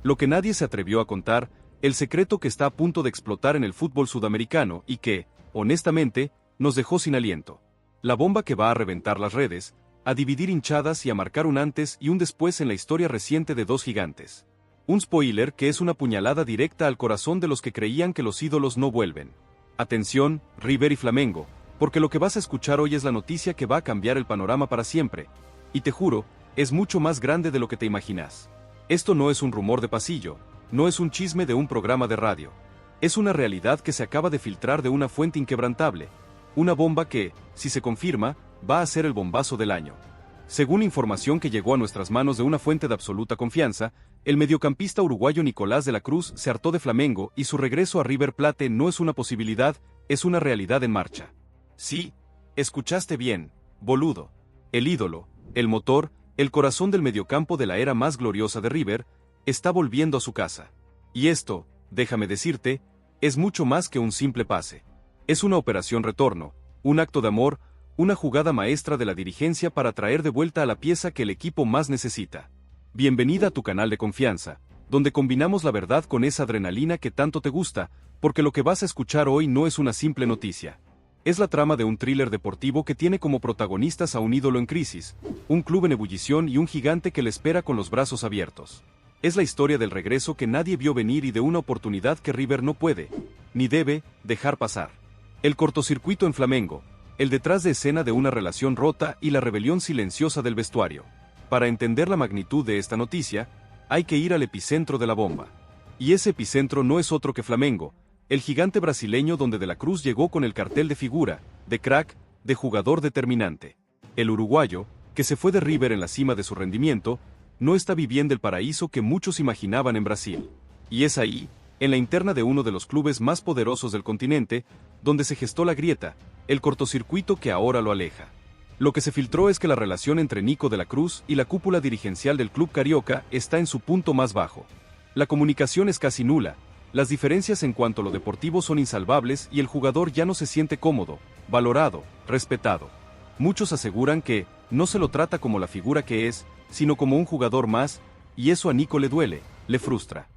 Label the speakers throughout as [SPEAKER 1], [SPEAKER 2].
[SPEAKER 1] Lo que nadie se atrevió a contar, el secreto que está a punto de explotar en el fútbol sudamericano y que, honestamente, nos dejó sin aliento. La bomba que va a reventar las redes, a dividir hinchadas y a marcar un antes y un después en la historia reciente de dos gigantes. Un spoiler que es una puñalada directa al corazón de los que creían que los ídolos no vuelven. Atención, River y Flamengo, porque lo que vas a escuchar hoy es la noticia que va a cambiar el panorama para siempre. Y te juro, es mucho más grande de lo que te imaginas. Esto no es un rumor de pasillo, no es un chisme de un programa de radio. Es una realidad que se acaba de filtrar de una fuente inquebrantable. Una bomba que, si se confirma, va a ser el bombazo del año. Según información que llegó a nuestras manos de una fuente de absoluta confianza, el mediocampista uruguayo Nicolás de la Cruz se hartó de Flamengo y su regreso a River Plate no es una posibilidad, es una realidad en marcha. Sí, escuchaste bien, boludo. El ídolo, el motor, el corazón del mediocampo de la era más gloriosa de River, está volviendo a su casa. Y esto, déjame decirte, es mucho más que un simple pase. Es una operación retorno, un acto de amor, una jugada maestra de la dirigencia para traer de vuelta a la pieza que el equipo más necesita. Bienvenida a tu canal de confianza, donde combinamos la verdad con esa adrenalina que tanto te gusta, porque lo que vas a escuchar hoy no es una simple noticia. Es la trama de un thriller deportivo que tiene como protagonistas a un ídolo en crisis, un club en ebullición y un gigante que le espera con los brazos abiertos. Es la historia del regreso que nadie vio venir y de una oportunidad que River no puede, ni debe, dejar pasar. El cortocircuito en Flamengo, el detrás de escena de una relación rota y la rebelión silenciosa del vestuario. Para entender la magnitud de esta noticia, hay que ir al epicentro de la bomba. Y ese epicentro no es otro que Flamengo, el gigante brasileño donde De la Cruz llegó con el cartel de figura, de crack, de jugador determinante. El uruguayo, que se fue de River en la cima de su rendimiento, no está viviendo el paraíso que muchos imaginaban en Brasil. Y es ahí, en la interna de uno de los clubes más poderosos del continente, donde se gestó la grieta, el cortocircuito que ahora lo aleja. Lo que se filtró es que la relación entre Nico de la Cruz y la cúpula dirigencial del club carioca está en su punto más bajo. La comunicación es casi nula, las diferencias en cuanto a lo deportivo son insalvables y el jugador ya no se siente cómodo, valorado, respetado. Muchos aseguran que no se lo trata como la figura que es, sino como un jugador más, y eso a Nico le duele, le frustra.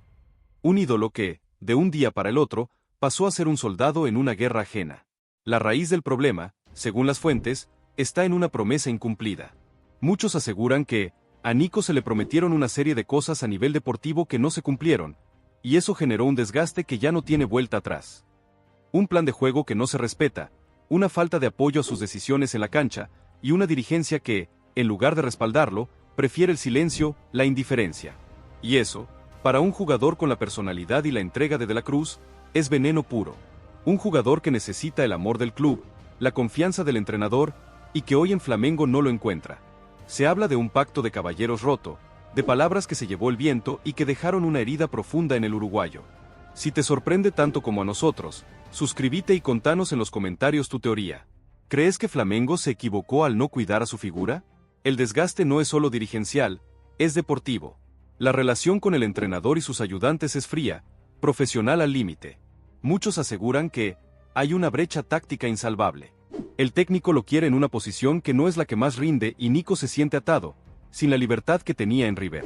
[SPEAKER 1] Un ídolo que, de un día para el otro, pasó a ser un soldado en una guerra ajena. La raíz del problema, según las fuentes, está en una promesa incumplida. Muchos aseguran que, a Nico se le prometieron una serie de cosas a nivel deportivo que no se cumplieron, y eso generó un desgaste que ya no tiene vuelta atrás. Un plan de juego que no se respeta, una falta de apoyo a sus decisiones en la cancha, y una dirigencia que, en lugar de respaldarlo, prefiere el silencio, la indiferencia. Y eso, para un jugador con la personalidad y la entrega de la Cruz, es veneno puro. Un jugador que necesita el amor del club, la confianza del entrenador, y que hoy en Flamengo no lo encuentra. Se habla de un pacto de caballeros roto, de palabras que se llevó el viento y que dejaron una herida profunda en el uruguayo. Si te sorprende tanto como a nosotros, suscríbete y contanos en los comentarios tu teoría. ¿Crees que Flamengo se equivocó al no cuidar a su figura? El desgaste no es solo dirigencial, es deportivo. La relación con el entrenador y sus ayudantes es fría, profesional al límite. Muchos aseguran que hay una brecha táctica insalvable. El técnico lo quiere en una posición que no es la que más rinde y Nico se siente atado, sin la libertad que tenía en River.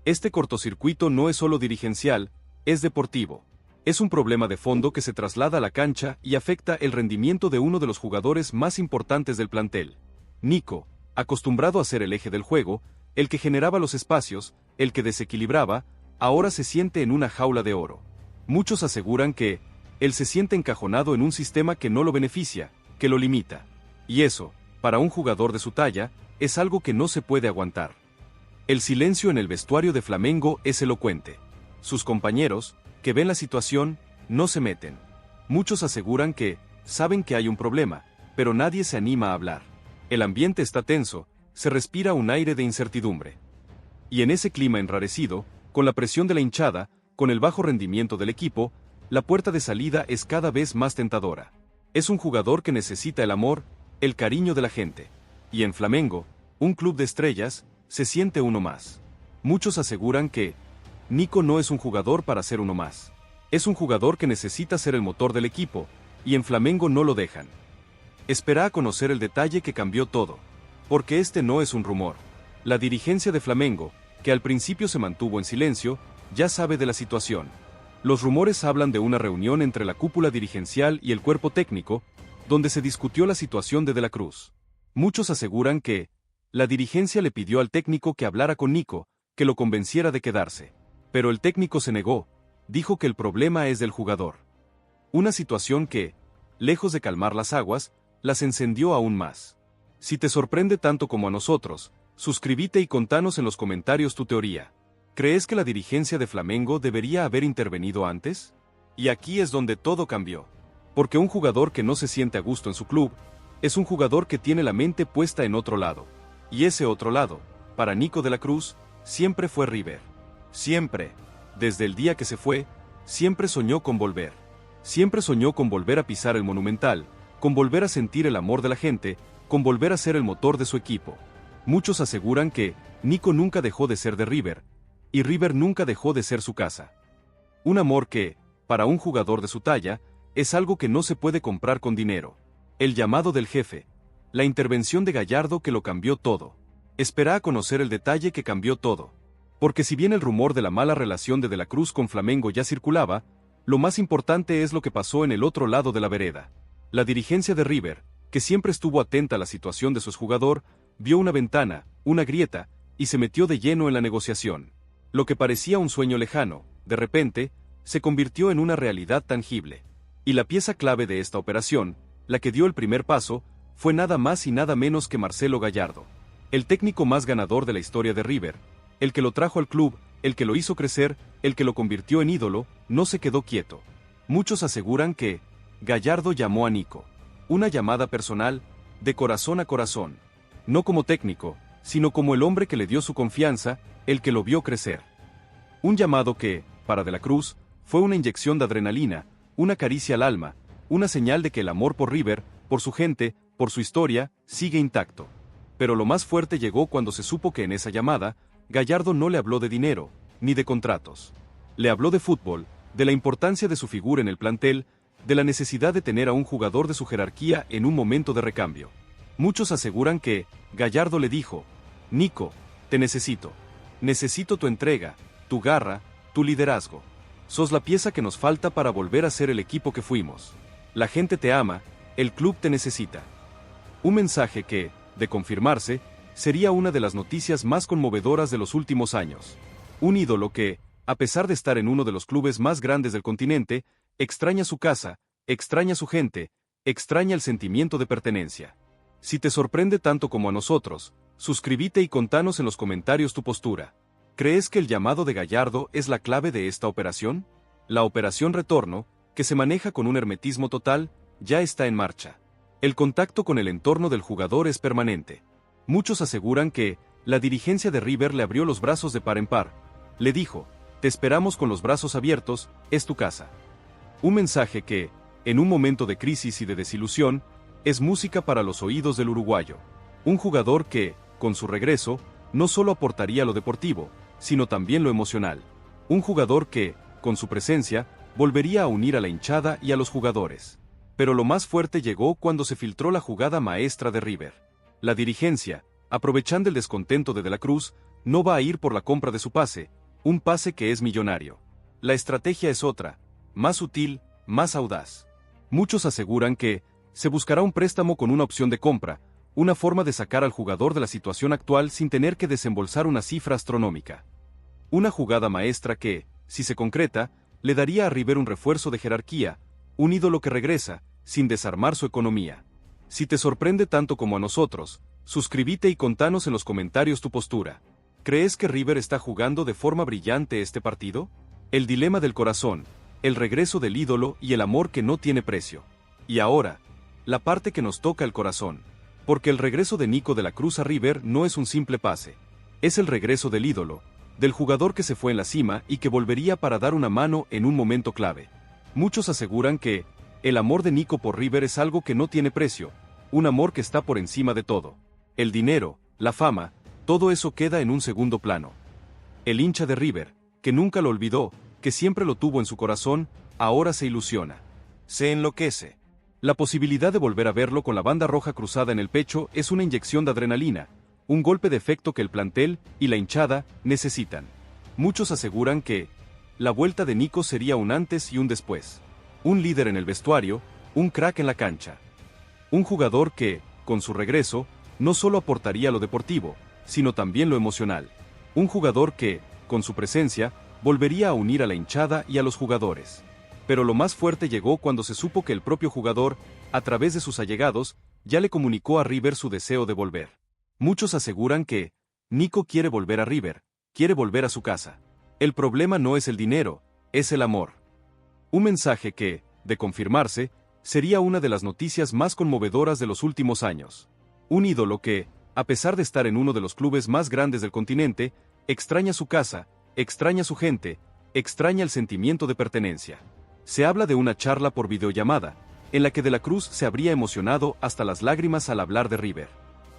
[SPEAKER 1] Este cortocircuito no es solo dirigencial, es deportivo. Es un problema de fondo que se traslada a la cancha y afecta el rendimiento de uno de los jugadores más importantes del plantel. Nico, acostumbrado a ser el eje del juego, el que generaba los espacios, el que desequilibraba, ahora se siente en una jaula de oro. Muchos aseguran que él se siente encajonado en un sistema que no lo beneficia, que lo limita. Y eso, para un jugador de su talla, es algo que no se puede aguantar. El silencio en el vestuario de Flamengo es elocuente. Sus compañeros, que ven la situación, no se meten. Muchos aseguran que saben que hay un problema, pero nadie se anima a hablar. El ambiente está tenso, se respira un aire de incertidumbre. Y en ese clima enrarecido, con la presión de la hinchada, con el bajo rendimiento del equipo, la puerta de salida es cada vez más tentadora. Es un jugador que necesita el amor, el cariño de la gente. Y en Flamengo, un club de estrellas, se siente uno más. Muchos aseguran que Nico no es un jugador para ser uno más. Es un jugador que necesita ser el motor del equipo, y en Flamengo no lo dejan. Espera a conocer el detalle que cambió todo. Porque este no es un rumor. La dirigencia de Flamengo, que al principio se mantuvo en silencio, ya sabe de la situación. Los rumores hablan de una reunión entre la cúpula dirigencial y el cuerpo técnico, donde se discutió la situación de la Cruz. Muchos aseguran que la dirigencia le pidió al técnico que hablara con Nico, que lo convenciera de quedarse. Pero el técnico se negó, dijo que el problema es del jugador. Una situación que, lejos de calmar las aguas, las encendió aún más. Si te sorprende tanto como a nosotros, suscríbete y contanos en los comentarios tu teoría. ¿Crees que la dirigencia de Flamengo debería haber intervenido antes? Y aquí es donde todo cambió. Porque un jugador que no se siente a gusto en su club, es un jugador que tiene la mente puesta en otro lado. Y ese otro lado, para Nico de la Cruz, siempre fue River. Siempre, desde el día que se fue, siempre soñó con volver. Siempre soñó con volver a pisar el Monumental, con volver a sentir el amor de la gente, con volver a ser el motor de su equipo. Muchos aseguran que Nico nunca dejó de ser de River, y River nunca dejó de ser su casa. Un amor que, para un jugador de su talla, es algo que no se puede comprar con dinero. El llamado del jefe, la intervención de Gallardo que lo cambió todo. Espera a conocer el detalle que cambió todo. Porque si bien el rumor de la mala relación de la Cruz con Flamengo ya circulaba, lo más importante es lo que pasó en el otro lado de la vereda. La dirigencia de River, que siempre estuvo atenta a la situación de su exjugador, vio una ventana, una grieta, y se metió de lleno en la negociación. Lo que parecía un sueño lejano, de repente, se convirtió en una realidad tangible. Y la pieza clave de esta operación, la que dio el primer paso, fue nada más y nada menos que Marcelo Gallardo. El técnico más ganador de la historia de River, el que lo trajo al club, el que lo hizo crecer, el que lo convirtió en ídolo, no se quedó quieto. Muchos aseguran que Gallardo llamó a Nico. Una llamada personal, de corazón a corazón. No como técnico, sino como el hombre que le dio su confianza, el que lo vio crecer. Un llamado que, para De la Cruz, fue una inyección de adrenalina, una caricia al alma, una señal de que el amor por River, por su gente, por su historia, sigue intacto. Pero lo más fuerte llegó cuando se supo que en esa llamada, Gallardo no le habló de dinero, ni de contratos. Le habló de fútbol, de la importancia de su figura en el plantel, de la necesidad de tener a un jugador de su jerarquía en un momento de recambio. Muchos aseguran que Gallardo le dijo: Nico, te necesito. Necesito tu entrega, tu garra, tu liderazgo. Sos la pieza que nos falta para volver a ser el equipo que fuimos. La gente te ama, el club te necesita. Un mensaje que, de confirmarse, sería una de las noticias más conmovedoras de los últimos años. Un ídolo que, a pesar de estar en uno de los clubes más grandes del continente, extraña su casa, extraña su gente, extraña el sentimiento de pertenencia. Si te sorprende tanto como a nosotros, suscríbete y contanos en los comentarios tu postura. ¿Crees que el llamado de Gallardo es la clave de esta operación? La operación Retorno, que se maneja con un hermetismo total, ya está en marcha. El contacto con el entorno del jugador es permanente. Muchos aseguran que la dirigencia de River le abrió los brazos de par en par. Le dijo: te esperamos con los brazos abiertos, es tu casa. Un mensaje que, en un momento de crisis y de desilusión, es música para los oídos del uruguayo. Un jugador que, con su regreso, no solo aportaría lo deportivo, sino también lo emocional. Un jugador que, con su presencia, volvería a unir a la hinchada y a los jugadores. Pero lo más fuerte llegó cuando se filtró la jugada maestra de River. La dirigencia, aprovechando el descontento de la Cruz, no va a ir por la compra de su pase, un pase que es millonario. La estrategia es otra, más sutil, más audaz. Muchos aseguran que se buscará un préstamo con una opción de compra, una forma de sacar al jugador de la situación actual sin tener que desembolsar una cifra astronómica. Una jugada maestra que, si se concreta, le daría a River un refuerzo de jerarquía, un ídolo que regresa, sin desarmar su economía. Si te sorprende tanto como a nosotros, suscríbete y contanos en los comentarios tu postura. ¿Crees que River está jugando de forma brillante este partido? El dilema del corazón, el regreso del ídolo y el amor que no tiene precio. Y ahora, la parte que nos toca el corazón. Porque el regreso de Nico de la Cruz a River no es un simple pase. Es el regreso del ídolo, del jugador que se fue en la cima y que volvería para dar una mano en un momento clave. Muchos aseguran que el amor de Nico por River es algo que no tiene precio, un amor que está por encima de todo. El dinero, la fama, todo eso queda en un segundo plano. El hincha de River, que nunca lo olvidó, que siempre lo tuvo en su corazón, ahora se ilusiona. Se enloquece. La posibilidad de volver a verlo con la banda roja cruzada en el pecho es una inyección de adrenalina, un golpe de efecto que el plantel y la hinchada necesitan. Muchos aseguran que la vuelta de Nico sería un antes y un después. Un líder en el vestuario, un crack en la cancha. Un jugador que, con su regreso, no solo aportaría lo deportivo, sino también lo emocional. Un jugador que, con su presencia, volvería a unir a la hinchada y a los jugadores. Pero lo más fuerte llegó cuando se supo que el propio jugador, a través de sus allegados, ya le comunicó a River su deseo de volver. Muchos aseguran que Nico quiere volver a River, quiere volver a su casa. El problema no es el dinero, es el amor. Un mensaje que, de confirmarse, sería una de las noticias más conmovedoras de los últimos años. Un ídolo que, a pesar de estar en uno de los clubes más grandes del continente, extraña su casa, extraña su gente, extraña el sentimiento de pertenencia. Se habla de una charla por videollamada, en la que De la Cruz se habría emocionado hasta las lágrimas al hablar de River.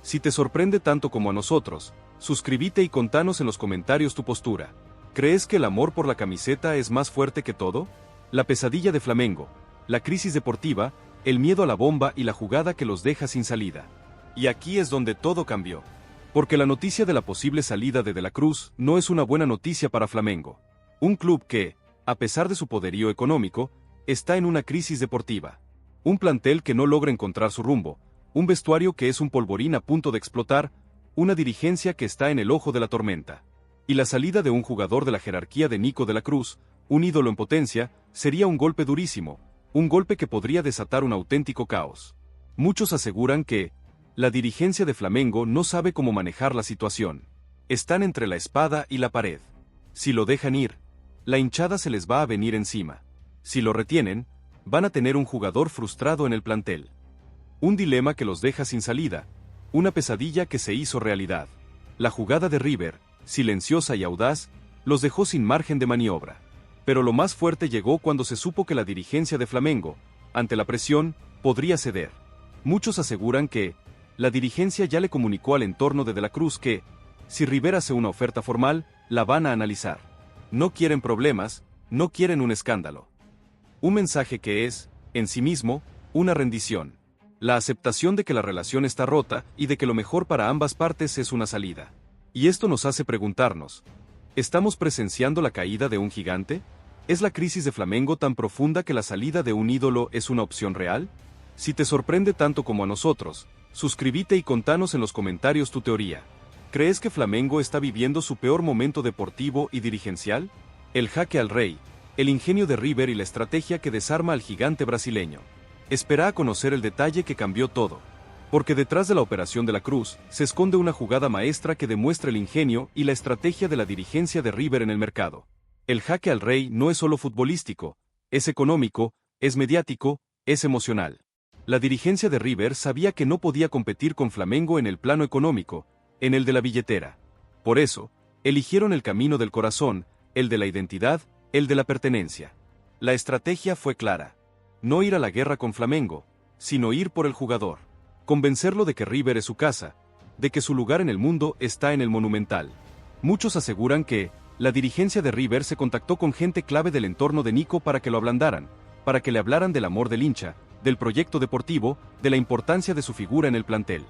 [SPEAKER 1] Si te sorprende tanto como a nosotros, suscríbete y contanos en los comentarios tu postura. ¿Crees que el amor por la camiseta es más fuerte que todo? La pesadilla de Flamengo, la crisis deportiva, el miedo a la bomba y la jugada que los deja sin salida. Y aquí es donde todo cambió. Porque la noticia de la posible salida de la Cruz no es una buena noticia para Flamengo. Un club que, a pesar de su poderío económico, está en una crisis deportiva. Un plantel que no logra encontrar su rumbo, un vestuario que es un polvorín a punto de explotar, una dirigencia que está en el ojo de la tormenta. Y la salida de un jugador de la jerarquía de Nico de la Cruz, un ídolo en potencia, sería un golpe durísimo, un golpe que podría desatar un auténtico caos. Muchos aseguran que la dirigencia de Flamengo no sabe cómo manejar la situación. Están entre la espada y la pared. Si lo dejan ir, la hinchada se les va a venir encima. Si lo retienen, van a tener un jugador frustrado en el plantel. Un dilema que los deja sin salida, una pesadilla que se hizo realidad. La jugada de River, silenciosa y audaz, los dejó sin margen de maniobra. Pero lo más fuerte llegó cuando se supo que la dirigencia de Flamengo, ante la presión, podría ceder. Muchos aseguran que la dirigencia ya le comunicó al entorno de la Cruz que, si River hace una oferta formal, la van a analizar. No quieren problemas, no quieren un escándalo. Un mensaje que es, en sí mismo, una rendición. La aceptación de que la relación está rota y de que lo mejor para ambas partes es una salida. Y esto nos hace preguntarnos, ¿estamos presenciando la caída de un gigante? ¿Es la crisis de Flamengo tan profunda que la salida de un ídolo es una opción real? Si te sorprende tanto como a nosotros, suscríbete y contanos en los comentarios tu teoría. ¿Crees que Flamengo está viviendo su peor momento deportivo y dirigencial? El jaque al rey, el ingenio de River y la estrategia que desarma al gigante brasileño. Espera a conocer el detalle que cambió todo. Porque detrás de la operación de la Cruz, se esconde una jugada maestra que demuestra el ingenio y la estrategia de la dirigencia de River en el mercado. El jaque al rey no es solo futbolístico, es económico, es mediático, es emocional. La dirigencia de River sabía que no podía competir con Flamengo en el plano económico, en el de la billetera. Por eso, eligieron el camino del corazón, el de la identidad, el de la pertenencia. La estrategia fue clara. No ir a la guerra con Flamengo, sino ir por el jugador. Convencerlo de que River es su casa, de que su lugar en el mundo está en el Monumental. Muchos aseguran que la dirigencia de River se contactó con gente clave del entorno de Nico para que lo ablandaran, para que le hablaran del amor del hincha, del proyecto deportivo, de la importancia de su figura en el plantel.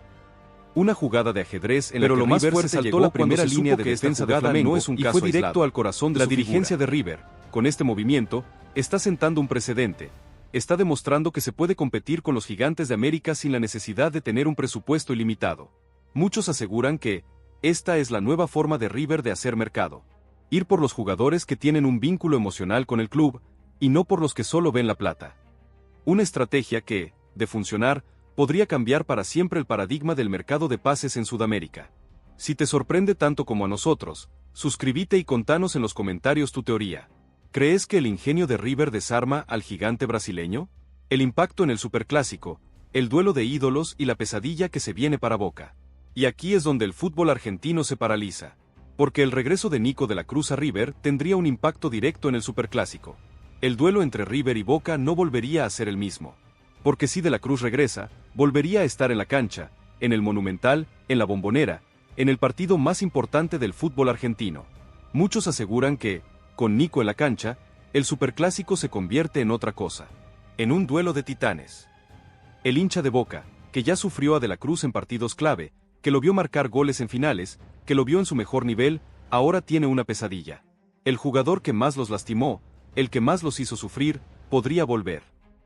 [SPEAKER 1] Una jugada de ajedrez en la que lo más fuerte saltó la primera línea de defensa de Flamengo no es un caso y fue directo al corazón de la dirigencia de River. Con este movimiento, está sentando un precedente. Está demostrando que se puede competir con los gigantes de América sin la necesidad de tener un presupuesto ilimitado. Muchos aseguran que esta es la nueva forma de River de hacer mercado. Ir por los jugadores que tienen un vínculo emocional con el club, y no por los que solo ven la plata. Una estrategia que, de funcionar, podría cambiar para siempre el paradigma del mercado de pases en Sudamérica. Si te sorprende tanto como a nosotros, suscríbete y contanos en los comentarios tu teoría. ¿Crees que el ingenio de River desarma al gigante brasileño? El impacto en el superclásico, el duelo de ídolos y la pesadilla que se viene para Boca. Y aquí es donde el fútbol argentino se paraliza. Porque el regreso de Nico de la Cruz a River tendría un impacto directo en el superclásico. El duelo entre River y Boca no volvería a ser el mismo. Porque si De la Cruz regresa, volvería a estar en la cancha, en el Monumental, en la Bombonera, en el partido más importante del fútbol argentino. Muchos aseguran que, con Nico en la cancha, el superclásico se convierte en otra cosa. En un duelo de titanes. El hincha de Boca, que ya sufrió a De la Cruz en partidos clave, que lo vio marcar goles en finales, que lo vio en su mejor nivel, ahora tiene una pesadilla. El jugador que más los lastimó, el que más los hizo sufrir, podría volver.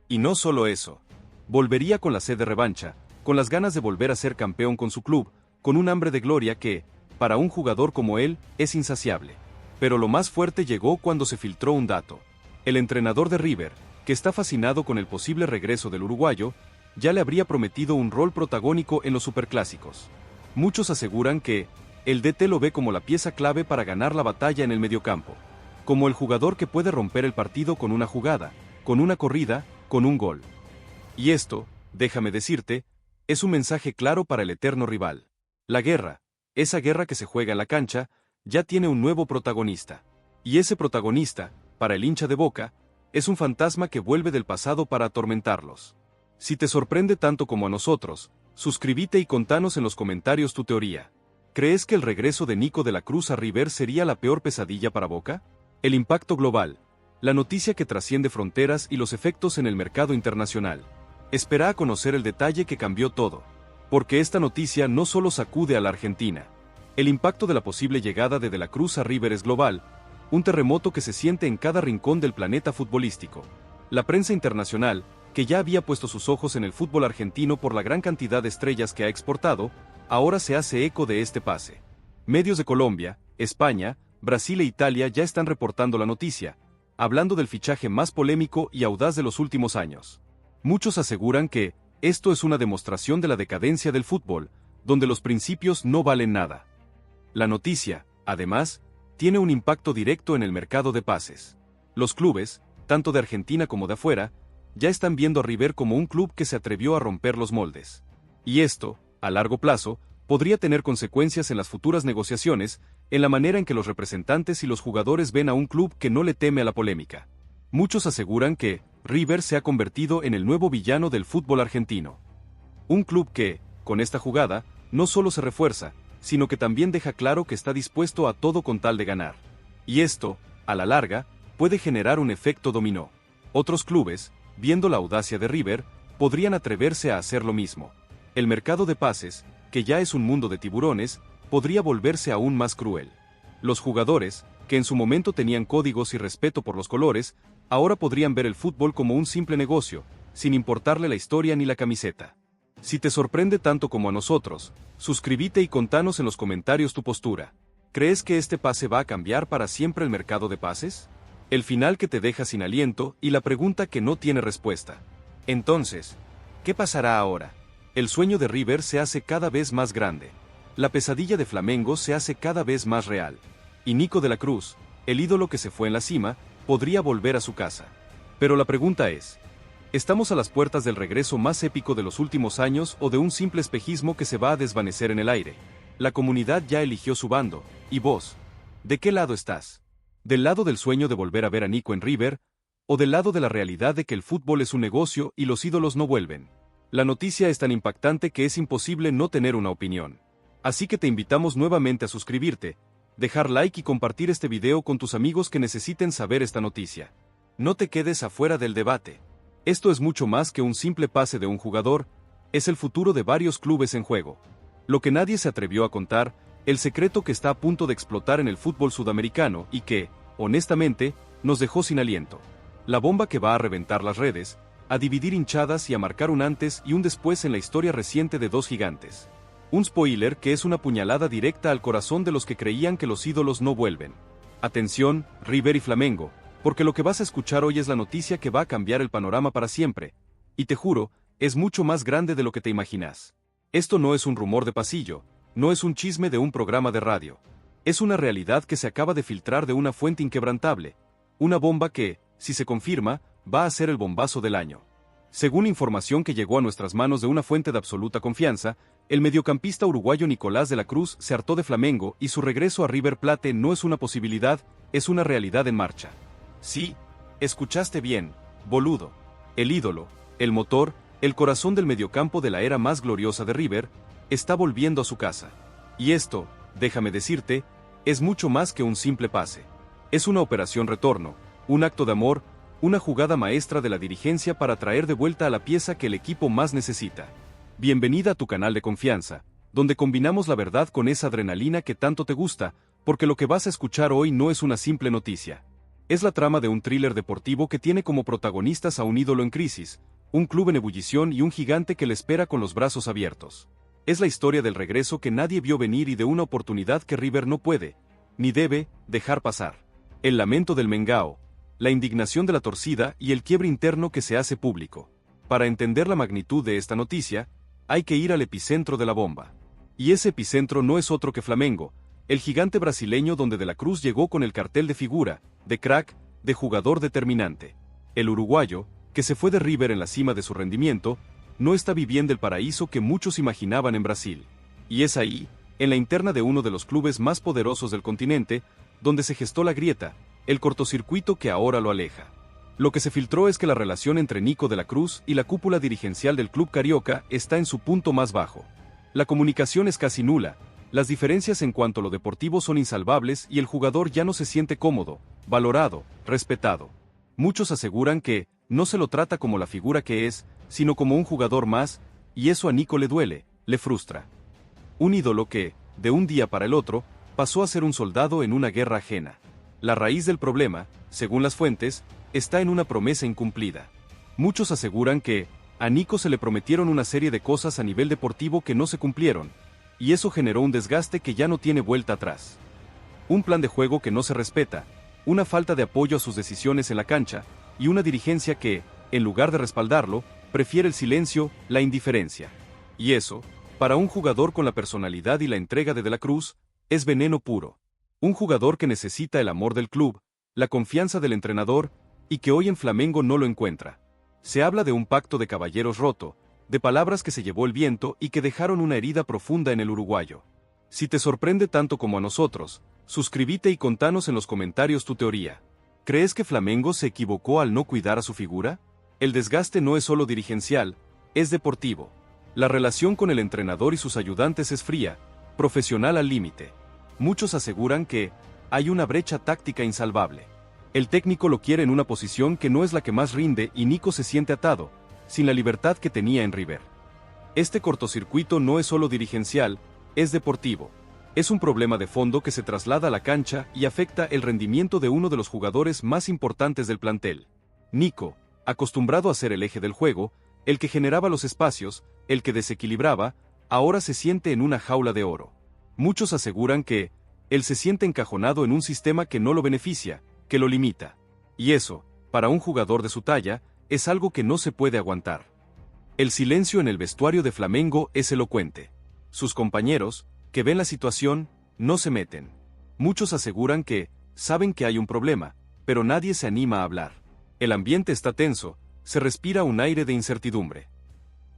[SPEAKER 1] Y no solo eso. Volvería con la sed de revancha, con las ganas de volver a ser campeón con su club, con un hambre de gloria que, para un jugador como él, es insaciable. Pero lo más fuerte llegó cuando se filtró un dato. El entrenador de River, que está fascinado con el posible regreso del uruguayo, ya le habría prometido un rol protagónico en los superclásicos. Muchos aseguran que el DT lo ve como la pieza clave para ganar la batalla en el mediocampo, como el jugador que puede romper el partido con una jugada, con una corrida, con un gol. Y esto, déjame decirte, es un mensaje claro para el eterno rival. La guerra, esa guerra que se juega en la cancha, ya tiene un nuevo protagonista. Y ese protagonista, para el hincha de Boca, es un fantasma que vuelve del pasado para atormentarlos. Si te sorprende tanto como a nosotros, suscríbete y contanos en los comentarios tu teoría. ¿Crees que el regreso de Nico de la Cruz a River sería la peor pesadilla para Boca? El impacto global, la noticia que trasciende fronteras y los efectos en el mercado internacional. Espera a conocer el detalle que cambió todo. Porque esta noticia no solo sacude a la Argentina. El impacto de la posible llegada de la Cruz a River es global, un terremoto que se siente en cada rincón del planeta futbolístico. La prensa internacional, que ya había puesto sus ojos en el fútbol argentino por la gran cantidad de estrellas que ha exportado, ahora se hace eco de este pase. Medios de Colombia, España, Brasil e Italia ya están reportando la noticia, hablando del fichaje más polémico y audaz de los últimos años. Muchos aseguran que esto es una demostración de la decadencia del fútbol, donde los principios no valen nada. La noticia, además, tiene un impacto directo en el mercado de pases. Los clubes, tanto de Argentina como de afuera, ya están viendo a River como un club que se atrevió a romper los moldes. Y esto, a largo plazo, podría tener consecuencias en las futuras negociaciones, en la manera en que los representantes y los jugadores ven a un club que no le teme a la polémica. Muchos aseguran que River se ha convertido en el nuevo villano del fútbol argentino. Un club que, con esta jugada, no solo se refuerza, sino que también deja claro que está dispuesto a todo con tal de ganar. Y esto, a la larga, puede generar un efecto dominó. Otros clubes, viendo la audacia de River, podrían atreverse a hacer lo mismo. El mercado de pases, que ya es un mundo de tiburones, podría volverse aún más cruel. Los jugadores, que en su momento tenían códigos y respeto por los colores, ahora podrían ver el fútbol como un simple negocio, sin importarle la historia ni la camiseta. Si te sorprende tanto como a nosotros, suscríbete y contanos en los comentarios tu postura. ¿Crees que este pase va a cambiar para siempre el mercado de pases? El final que te deja sin aliento y la pregunta que no tiene respuesta. Entonces, ¿qué pasará ahora? El sueño de River se hace cada vez más grande. La pesadilla de Flamengo se hace cada vez más real. Y Nico de la Cruz, el ídolo que se fue en la cima, podría volver a su casa. Pero la pregunta es, ¿estamos a las puertas del regreso más épico de los últimos años o de un simple espejismo que se va a desvanecer en el aire? La comunidad ya eligió su bando, ¿y vos? ¿De qué lado estás? ¿Del lado del sueño de volver a ver a Nico en River? ¿O del lado de la realidad de que el fútbol es un negocio y los ídolos no vuelven? La noticia es tan impactante que es imposible no tener una opinión. Así que te invitamos nuevamente a suscribirte, dejar like y compartir este video con tus amigos que necesiten saber esta noticia. No te quedes afuera del debate. Esto es mucho más que un simple pase de un jugador, es el futuro de varios clubes en juego. Lo que nadie se atrevió a contar, el secreto que está a punto de explotar en el fútbol sudamericano y que, honestamente, nos dejó sin aliento. La bomba que va a reventar las redes, a dividir hinchadas y a marcar un antes y un después en la historia reciente de dos gigantes. Un spoiler que es una puñalada directa al corazón de los que creían que los ídolos no vuelven. Atención, River y Flamengo, porque lo que vas a escuchar hoy es la noticia que va a cambiar el panorama para siempre. Y te juro, es mucho más grande de lo que te imaginas. Esto no es un rumor de pasillo, no es un chisme de un programa de radio. Es una realidad que se acaba de filtrar de una fuente inquebrantable. Una bomba que, si se confirma, va a ser el bombazo del año. Según información que llegó a nuestras manos de una fuente de absoluta confianza, el mediocampista uruguayo Nicolás de la Cruz se hartó de Flamengo y su regreso a River Plate no es una posibilidad, es una realidad en marcha. Sí, escuchaste bien, boludo. El ídolo, el motor, el corazón del mediocampo de la era más gloriosa de River, está volviendo a su casa. Y esto, déjame decirte, es mucho más que un simple pase. Es una operación retorno, un acto de amor, una jugada maestra de la dirigencia para traer de vuelta a la pieza que el equipo más necesita. Bienvenida a tu canal de confianza, donde combinamos la verdad con esa adrenalina que tanto te gusta, porque lo que vas a escuchar hoy no es una simple noticia. Es la trama de un thriller deportivo que tiene como protagonistas a un ídolo en crisis, un club en ebullición y un gigante que le espera con los brazos abiertos. Es la historia del regreso que nadie vio venir y de una oportunidad que River no puede, ni debe, dejar pasar. El lamento del Mengao, la indignación de la torcida y el quiebre interno que se hace público. Para entender la magnitud de esta noticia, hay que ir al epicentro de la bomba. Y ese epicentro no es otro que Flamengo, el gigante brasileño donde De la Cruz llegó con el cartel de figura, de crack, de jugador determinante. El uruguayo, que se fue de River en la cima de su rendimiento, no está viviendo el paraíso que muchos imaginaban en Brasil. Y es ahí, en la interna de uno de los clubes más poderosos del continente, donde se gestó la grieta, el cortocircuito que ahora lo aleja. Lo que se filtró es que la relación entre Nico de la Cruz y la cúpula dirigencial del club carioca está en su punto más bajo. La comunicación es casi nula, las diferencias en cuanto a lo deportivo son insalvables y el jugador ya no se siente cómodo, valorado, respetado. Muchos aseguran que no se lo trata como la figura que es, sino como un jugador más, y eso a Nico le duele, le frustra. Un ídolo que, de un día para el otro, pasó a ser un soldado en una guerra ajena. La raíz del problema, según las fuentes, está en una promesa incumplida. Muchos aseguran que a Nico se le prometieron una serie de cosas a nivel deportivo que no se cumplieron, y eso generó un desgaste que ya no tiene vuelta atrás. Un plan de juego que no se respeta, una falta de apoyo a sus decisiones en la cancha, y una dirigencia que, en lugar de respaldarlo, prefiere el silencio, la indiferencia. Y eso, para un jugador con la personalidad y la entrega de la Cruz, es veneno puro. Un jugador que necesita el amor del club, la confianza del entrenador, y que hoy en Flamengo no lo encuentra. Se habla de un pacto de caballeros roto, de palabras que se llevó el viento y que dejaron una herida profunda en el uruguayo. Si te sorprende tanto como a nosotros, suscríbete y contanos en los comentarios tu teoría. ¿Crees que Flamengo se equivocó al no cuidar a su figura? El desgaste no es solo dirigencial, es deportivo. La relación con el entrenador y sus ayudantes es fría, profesional al límite. Muchos aseguran que hay una brecha táctica insalvable. El técnico lo quiere en una posición que no es la que más rinde y Nico se siente atado, sin la libertad que tenía en River. Este cortocircuito no es solo dirigencial, es deportivo. Es un problema de fondo que se traslada a la cancha y afecta el rendimiento de uno de los jugadores más importantes del plantel. Nico, acostumbrado a ser el eje del juego, el que generaba los espacios, el que desequilibraba, ahora se siente en una jaula de oro. Muchos aseguran que él se siente encajonado en un sistema que no lo beneficia, que lo limita. Y eso, para un jugador de su talla, es algo que no se puede aguantar. El silencio en el vestuario de Flamengo es elocuente. Sus compañeros, que ven la situación, no se meten. Muchos aseguran que saben que hay un problema, pero nadie se anima a hablar. El ambiente está tenso, se respira un aire de incertidumbre.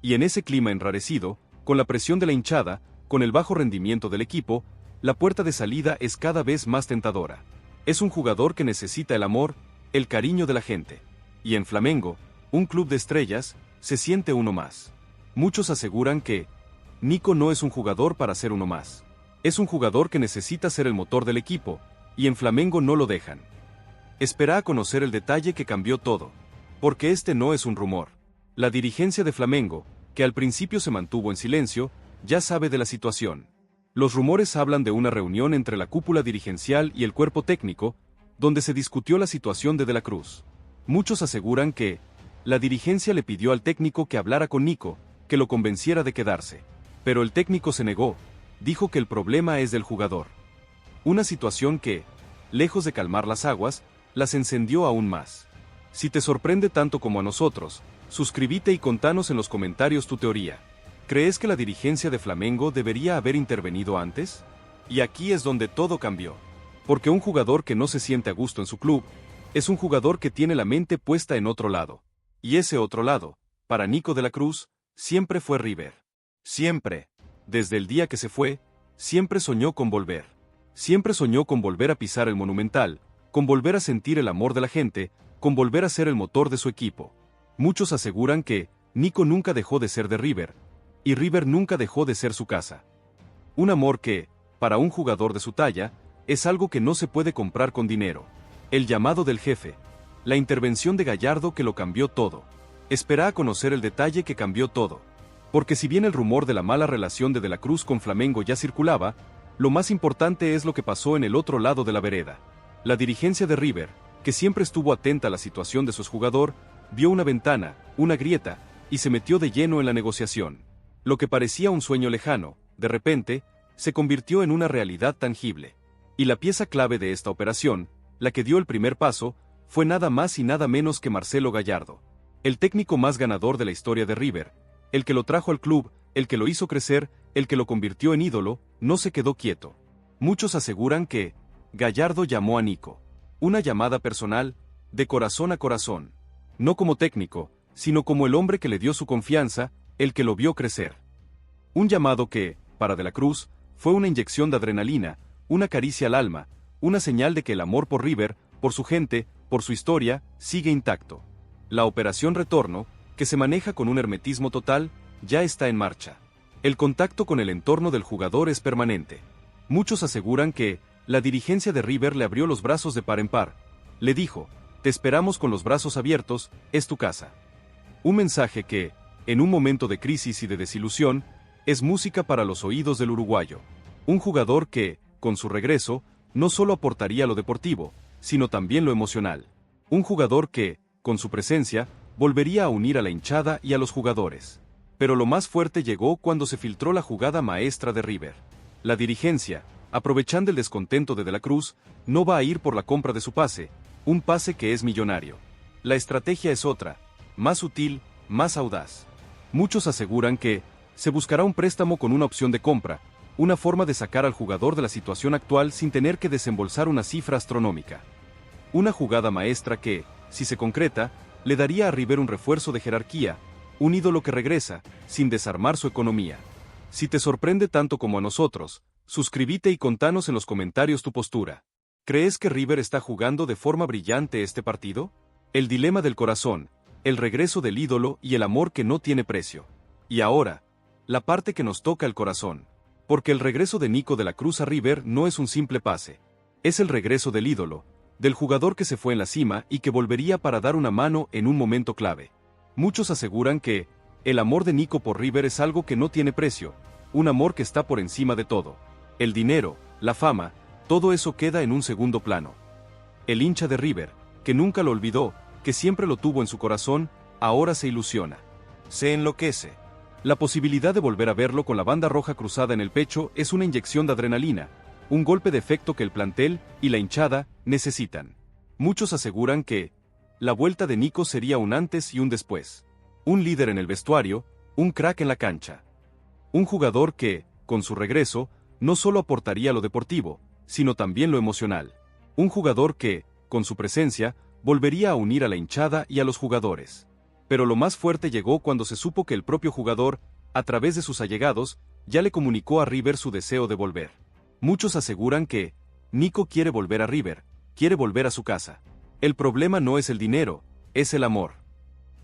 [SPEAKER 1] Y en ese clima enrarecido, con la presión de la hinchada, con el bajo rendimiento del equipo, la puerta de salida es cada vez más tentadora. Es un jugador que necesita el amor, el cariño de la gente. Y en Flamengo, un club de estrellas, se siente uno más. Muchos aseguran que Nico no es un jugador para ser uno más. Es un jugador que necesita ser el motor del equipo, y en Flamengo no lo dejan. Espera a conocer el detalle que cambió todo. Porque este no es un rumor. La dirigencia de Flamengo, que al principio se mantuvo en silencio, ya sabe de la situación. Los rumores hablan de una reunión entre la cúpula dirigencial y el cuerpo técnico, donde se discutió la situación de la Cruz. Muchos aseguran que la dirigencia le pidió al técnico que hablara con Nico, que lo convenciera de quedarse. Pero el técnico se negó, dijo que el problema es del jugador. Una situación que, lejos de calmar las aguas, las encendió aún más. Si te sorprende tanto como a nosotros, suscríbete y contanos en los comentarios tu teoría. ¿Crees que la dirigencia de Flamengo debería haber intervenido antes? Y aquí es donde todo cambió. Porque un jugador que no se siente a gusto en su club, es un jugador que tiene la mente puesta en otro lado. Y ese otro lado, para Nico de la Cruz, siempre fue River. Siempre. Desde el día que se fue, siempre soñó con volver. Siempre soñó con volver a pisar el Monumental, con volver a sentir el amor de la gente, con volver a ser el motor de su equipo. Muchos aseguran que Nico nunca dejó de ser de River, y River nunca dejó de ser su casa. Un amor que, para un jugador de su talla, es algo que no se puede comprar con dinero. El llamado del jefe, la intervención de Gallardo que lo cambió todo. Espera a conocer el detalle que cambió todo. Porque si bien el rumor de la mala relación de la Cruz con Flamengo ya circulaba, Lo más importante es lo que pasó en el otro lado de la vereda. La dirigencia de River, que siempre estuvo atenta a la situación de su exjugador, vio una ventana, una grieta, y se metió de lleno en la negociación. Lo que parecía un sueño lejano, de repente, se convirtió en una realidad tangible. Y la pieza clave de esta operación, la que dio el primer paso, fue nada más y nada menos que Marcelo Gallardo. El técnico más ganador de la historia de River, el que lo trajo al club, el que lo hizo crecer, el que lo convirtió en ídolo, no se quedó quieto. Muchos aseguran que Gallardo llamó a Nico. Una llamada personal, de corazón a corazón. No como técnico, sino como el hombre que le dio su confianza, el que lo vio crecer. Un llamado que, para De la Cruz, fue una inyección de adrenalina, una caricia al alma, una señal de que el amor por River, por su gente, por su historia, sigue intacto. La operación Retorno, que se maneja con un hermetismo total, ya está en marcha. El contacto con el entorno del jugador es permanente. Muchos aseguran que la dirigencia de River le abrió los brazos de par en par. Le dijo, te esperamos con los brazos abiertos, es tu casa. Un mensaje que, en un momento de crisis y de desilusión, es música para los oídos del uruguayo. Un jugador que, con su regreso, no solo aportaría lo deportivo, sino también lo emocional. Un jugador que, con su presencia, volvería a unir a la hinchada y a los jugadores. Pero lo más fuerte llegó cuando se filtró la jugada maestra de River. La dirigencia, aprovechando el descontento de la Cruz, no va a ir por la compra de su pase, un pase que es millonario. La estrategia es otra, más sutil, más audaz. Muchos aseguran que se buscará un préstamo con una opción de compra, una forma de sacar al jugador de la situación actual sin tener que desembolsar una cifra astronómica. Una jugada maestra que, si se concreta, le daría a River un refuerzo de jerarquía, un ídolo que regresa, sin desarmar su economía. Si te sorprende tanto como a nosotros, suscríbete y contanos en los comentarios tu postura. ¿Crees que River está jugando de forma brillante este partido? El dilema del corazón, el regreso del ídolo y el amor que no tiene precio. Y ahora, la parte que nos toca el corazón. Porque el regreso de Nico de la Cruz a River no es un simple pase. Es el regreso del ídolo, del jugador que se fue en la cima y que volvería para dar una mano en un momento clave. Muchos aseguran que el amor de Nico por River es algo que no tiene precio, un amor que está por encima de todo. El dinero, la fama, todo eso queda en un segundo plano. El hincha de River, que nunca lo olvidó, que siempre lo tuvo en su corazón, ahora se ilusiona. Se enloquece. La posibilidad de volver a verlo con la banda roja cruzada en el pecho es una inyección de adrenalina, un golpe de efecto que el plantel y la hinchada necesitan. Muchos aseguran que la vuelta de Nico sería un antes y un después. Un líder en el vestuario, un crack en la cancha. Un jugador que, con su regreso, no solo aportaría lo deportivo, sino también lo emocional. Un jugador que, con su presencia, volvería a unir a la hinchada y a los jugadores. Pero lo más fuerte llegó cuando se supo que el propio jugador, a través de sus allegados, ya le comunicó a River su deseo de volver. Muchos aseguran que Nico quiere volver a River, quiere volver a su casa. El problema no es el dinero, es el amor.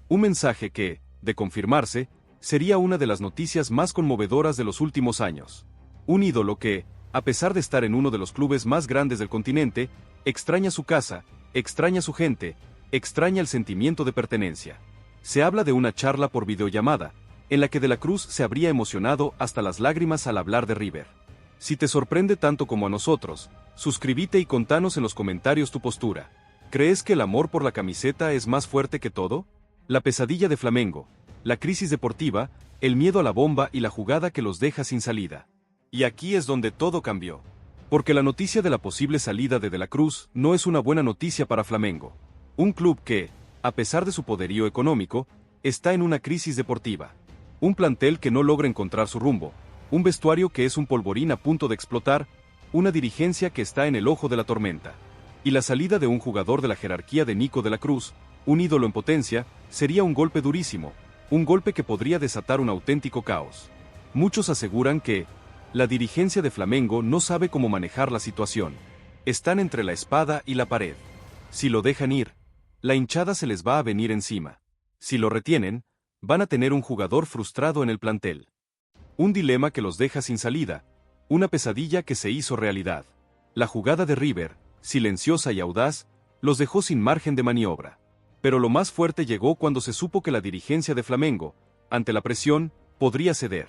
[SPEAKER 1] Un mensaje que, de confirmarse, sería una de las noticias más conmovedoras de los últimos años. Un ídolo que, a pesar de estar en uno de los clubes más grandes del continente, extraña su casa, extraña su gente, extraña el sentimiento de pertenencia. Se habla de una charla por videollamada, en la que De la Cruz se habría emocionado hasta las lágrimas al hablar de River. Si te sorprende tanto como a nosotros, suscríbete y contanos en los comentarios tu postura. ¿Crees que el amor por la camiseta es más fuerte que todo? La pesadilla de Flamengo, la crisis deportiva, el miedo a la bomba y la jugada que los deja sin salida. Y aquí es donde todo cambió. Porque la noticia de la posible salida de la Cruz no es una buena noticia para Flamengo. Un club que, a pesar de su poderío económico, está en una crisis deportiva. Un plantel que no logra encontrar su rumbo, un vestuario que es un polvorín a punto de explotar, una dirigencia que está en el ojo de la tormenta. Y la salida de un jugador de la jerarquía de Nico de la Cruz, un ídolo en potencia, sería un golpe durísimo, un golpe que podría desatar un auténtico caos. Muchos aseguran que la dirigencia de Flamengo no sabe cómo manejar la situación. Están entre la espada y la pared. Si lo dejan ir, la hinchada se les va a venir encima. Si lo retienen, van a tener un jugador frustrado en el plantel. Un dilema que los deja sin salida, una pesadilla que se hizo realidad. La jugada de River, silenciosa y audaz, los dejó sin margen de maniobra. Pero lo más fuerte llegó cuando se supo que la dirigencia de Flamengo, ante la presión, podría ceder.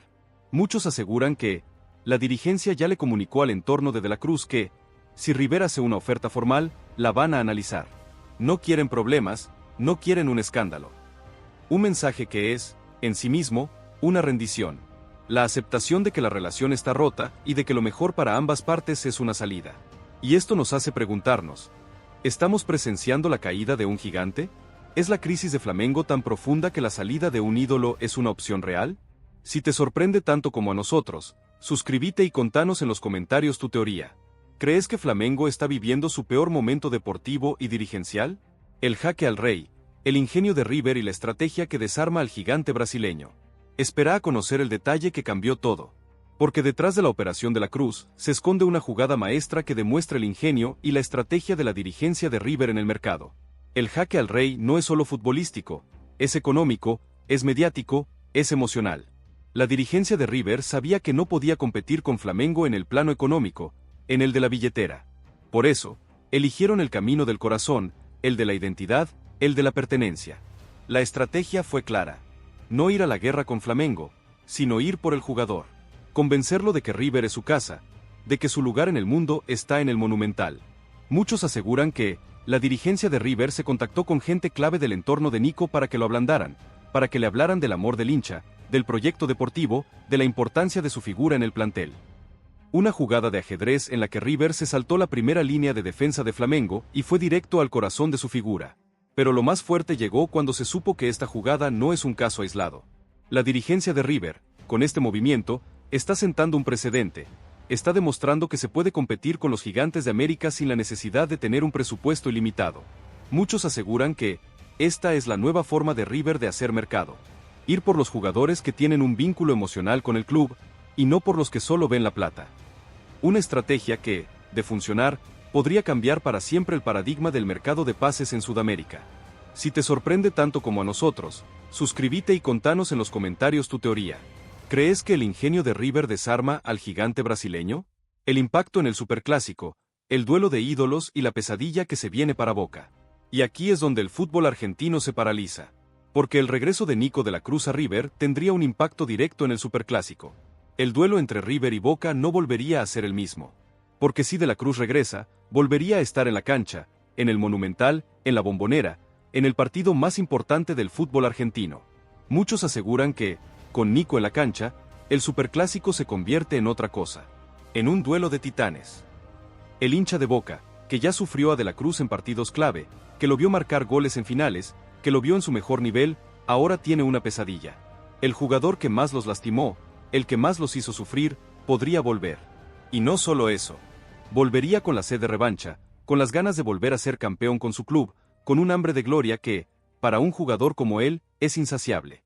[SPEAKER 1] Muchos aseguran que la dirigencia ya le comunicó al entorno de la Cruz que, si River hace una oferta formal, la van a analizar. No quieren problemas, no quieren un escándalo. Un mensaje que es, en sí mismo, una rendición. La aceptación de que la relación está rota y de que lo mejor para ambas partes es una salida. Y esto nos hace preguntarnos, ¿estamos presenciando la caída de un gigante? ¿Es la crisis de Flamengo tan profunda que la salida de un ídolo es una opción real? Si te sorprende tanto como a nosotros, suscríbete y contanos en los comentarios tu teoría. ¿Crees que Flamengo está viviendo su peor momento deportivo y dirigencial? El jaque al rey, el ingenio de River y la estrategia que desarma al gigante brasileño. Espera a conocer el detalle que cambió todo. Porque detrás de la operación de la Cruz se esconde una jugada maestra que demuestra el ingenio y la estrategia de la dirigencia de River en el mercado. El jaque al rey no es solo futbolístico, es económico, es mediático, es emocional. La dirigencia de River sabía que no podía competir con Flamengo en el plano económico, en el de la billetera. Por eso, eligieron el camino del corazón, el de la identidad, el de la pertenencia. La estrategia fue clara. No ir a la guerra con Flamengo, sino ir por el jugador. Convencerlo de que River es su casa, de que su lugar en el mundo está en el Monumental. Muchos aseguran que, la dirigencia de River se contactó con gente clave del entorno de Nico para que lo ablandaran, para que le hablaran del amor del hincha, del proyecto deportivo, de la importancia de su figura en el plantel. Una jugada de ajedrez en la que River se saltó la primera línea de defensa de Flamengo y fue directo al corazón de su figura. Pero lo más fuerte llegó cuando se supo que esta jugada no es un caso aislado. La dirigencia de River, con este movimiento, está sentando un precedente. Está demostrando que se puede competir con los gigantes de América sin la necesidad de tener un presupuesto ilimitado. Muchos aseguran que esta es la nueva forma de River de hacer mercado. Ir por los jugadores que tienen un vínculo emocional con el club, y no por los que solo ven la plata. Una estrategia que, de funcionar, podría cambiar para siempre el paradigma del mercado de pases en Sudamérica. Si te sorprende tanto como a nosotros, suscríbete y contanos en los comentarios tu teoría. ¿Crees que el ingenio de River desarma al gigante brasileño? El impacto en el superclásico, el duelo de ídolos y la pesadilla que se viene para Boca. Y aquí es donde el fútbol argentino se paraliza. Porque el regreso de Nico de la Cruz a River tendría un impacto directo en el superclásico. El duelo entre River y Boca no volvería a ser el mismo. Porque si de la Cruz regresa, volvería a estar en la cancha, en el Monumental, en la Bombonera, en el partido más importante del fútbol argentino. Muchos aseguran que, con Nico en la cancha, el superclásico se convierte en otra cosa. En un duelo de titanes. El hincha de Boca, que ya sufrió a De la Cruz en partidos clave, que lo vio marcar goles en finales, que lo vio en su mejor nivel, ahora tiene una pesadilla. El jugador que más los lastimó, el que más los hizo sufrir, podría volver. Y no solo eso. Volvería con la sed de revancha, con las ganas de volver a ser campeón con su club, con un hambre de gloria que, para un jugador como él, es insaciable.